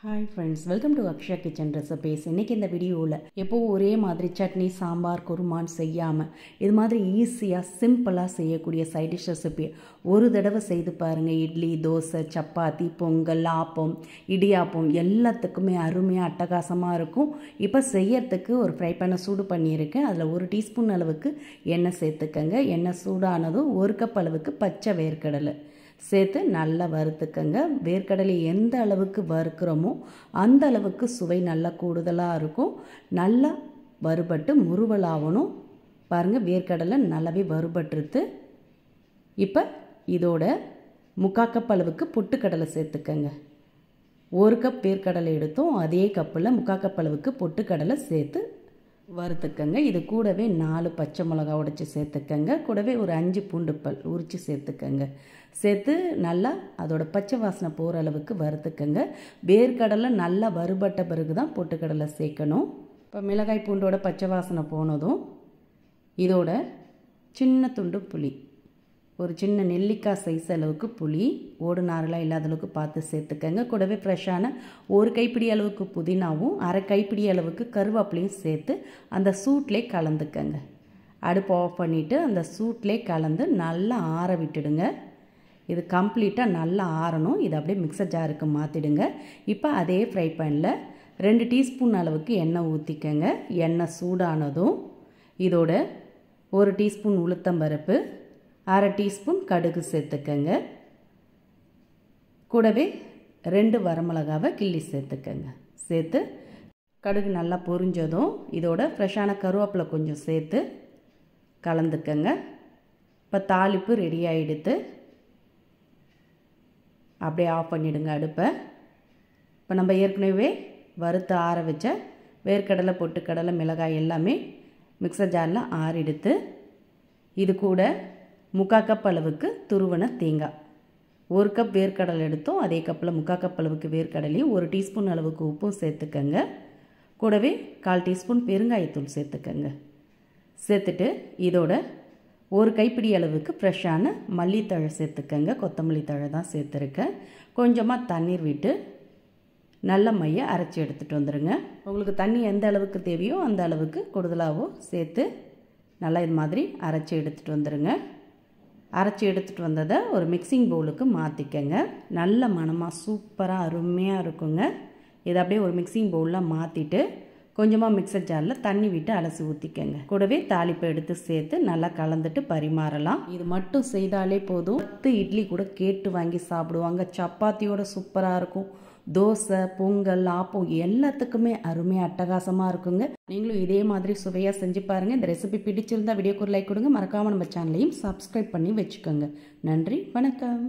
Hi friends, welcome to Akshaya kitchen recipes. இன்றைக்கி இந்த வீடியோவில் எப்போவும் ஒரே மாதிரி சட்னி, சாம்பார், குருமான்னு செய்யாமல் இது மாதிரி ஈஸியாக சிம்பிளாக செய்யக்கூடிய சைட் டிஷ் ரெசிபி ஒரு தடவை செய்து பாருங்கள். இட்லி, தோசை, சப்பாத்தி, பொங்கல், ஆப்பம், இடியாப்பம் எல்லாத்துக்குமே அருமையாக அட்டகாசமாக இருக்கும். இப்போ செய்யறதுக்கு ஒரு ஃப்ரை பேனை சூடு பண்ணியிருக்கேன். அதில் 1 டீஸ்பூன் அளவுக்கு எண்ணெய் சேர்த்துக்கங்க. எண்ணெய் சூடானதும் 1 கப் அளவுக்கு பச்சை வேர்க்கடலை சேர்த்து நல்லா வறுத்துக்கங்க. வேர்க்கடலை எந்த அளவுக்கு வறுக்கிறோமோ அந்த அளவுக்கு சுவை நல்லா கூடுதலாக இருக்கும். நல்லா வறுபட்டு முறுவலாகணும். பாருங்கள், வேர்க்கடலை நல்லாவே வறுபட்டுருது. இப்போ இதோட 3/4 கப் அளவுக்கு பொட்டுக்கடலை சேர்த்துக்கங்க. 1 கப் வேர்க்கடலை எடுத்தோம், அதே கப்பில் 3/4 கப் அளவுக்கு பொட்டுக்கடலை சேர்த்து வறுத்துக்கங்க. இது கூடவே 4 பச்சை மிளகா உடைச்சி சேர்த்துக்கங்க. கூடவே ஒரு 5 பூண்டு பல் உரித்து சேர்த்துக்கங்க. சேர்த்து நல்லா அதோட பச்சை வாசனை போகிற அளவுக்கு வறுத்துக்கங்க. வேர்க்கடலை நல்லா வறுபட்ட பிறகு தான் பொட்டுக்கடலை சேர்க்கணும். இப்போ மிளகாய் பூண்டோட பச்சை வாசனை போனதும் இதோட சின்ன துண்டு புளி, ஒரு சின்ன நெல்லிக்காய் சைஸ் அளவுக்கு புளி, ஓடு நாரெலாம் இல்லாத அளவுக்கு பார்த்து சேர்த்துக்கங்க. கூடவே ஃப்ரெஷ்ஷான 1 கைப்பிடி அளவுக்கு புதினாவும் 1/2 கைப்பிடி அளவுக்கு கருவேப்பிலையும் சேர்த்து அந்த சூட்லேயே கலந்துக்கங்க. அடுப்பு ஆஃப் பண்ணிவிட்டு அந்த சூட்லேயே கலந்து நல்லா ஆற விட்டுடுங்க. இது கம்ப்ளீட்டாக நல்லா ஆறணும். இது அப்படியே மிக்சர் ஜாருக்கு மாற்றிடுங்க. இப்போ அதே ஃப்ரை பேனில் 2 டீஸ்பூன் அளவுக்கு எண்ணெய் ஊற்றிக்கங்க. எண்ணெய் சூடானதும் இதோட 1 டீஸ்பூன் உளுத்தம்பருப்பு, 1/2 டீஸ்பூன் கடுகு சேர்த்துக்கங்க. கூடவே 2 வரமிளகாவை கிள்ளி சேர்த்துக்கங்க. சேர்த்து கடுகு நல்லா பொரிஞ்சதும் இதோட ஃப்ரெஷ்ஷான கருவேப்பிலை கொஞ்சம் சேர்த்து கலந்துக்கங்க. இப்போ தாளிப்பு ரெடி ஆகிடுத்து. அப்படியே ஆஃப் பண்ணிவிடுங்க அடுப்பை. இப்போ நம்ம ஏற்கனவே வறுத்து ஆற வச்ச வேர்க்கடலை, பொட்டுக்கடலை, மிளகாய் எல்லாமே மிக்சர் ஜாரில் ஆறிடுத்து. இது கூட 3/4 கப் அளவுக்கு துருவன தேங்காய், 1 கப் வேர்க்கடலை எடுத்தோம், அதே கப்பில் 3/4 கப் அளவுக்கு வேர்க்கடலையும் 1 டீஸ்பூன் அளவுக்கு உப்பும் சேர்த்துக்கங்க. கூடவே 1/4 டீஸ்பூன் பெருங்காயத்தூள் சேர்த்துக்கங்க. சேர்த்துட்டு இதோட 1 கைப்பிடி அளவுக்கு ஃப்ரெஷ்ஷான மல்லித்தழை சேர்த்துக்கங்க. கொத்தமல்லி தழை தான் சேர்த்துருக்கேன். கொஞ்சமாக தண்ணீர் விட்டு நல்ல மைய அரைச்சி எடுத்துகிட்டு வந்துடுங்க. உங்களுக்கு தண்ணி எந்த அளவுக்கு தேவையோ அந்த அளவுக்கு கூடுதலாகவோ சேர்த்து நல்லா இது மாதிரி அரைச்சி எடுத்துகிட்டு வந்துடுங்க. அரைச்சி எடுத்துகிட்டு வந்ததை ஒரு மிக்சிங் பவுலுக்கு மாற்றிக்கங்க. நல்ல மணமாக சூப்பராக அருமையாக இருக்குங்க. இதை அப்படியே ஒரு மிக்சிங் பவுலில் மாற்றிட்டு கொஞ்சமாக மிக்சர் ஜாரில் தண்ணி விட்டு அலசி ஊற்றிக்கங்க. கூடவே தாளிப்பை எடுத்து சேர்த்து நல்லா கலந்துட்டு பரிமாறலாம். இது மட்டும் செய்தாலே போதும். 10 இட்லி கூட கேட்டு வாங்கி சாப்பிடுவாங்க. சப்பாத்தியோட சூப்பராக இருக்கும். தோசை, பொங்கல், ஆப்பம் எல்லாத்துக்குமே அருமையாக அட்டகாசமாக இருக்குங்க. நீங்களும் இதே மாதிரி சுவையாக செஞ்சு பாருங்கள். இந்த ரெசிபி பிடிச்சிருந்தா வீடியோக்கு ஒரு லைக் கொடுங்க. மறக்காமல் நம்ம சேனலையும் சப்ஸ்கிரைப் பண்ணி வச்சுக்கோங்க. நன்றி, வணக்கம்.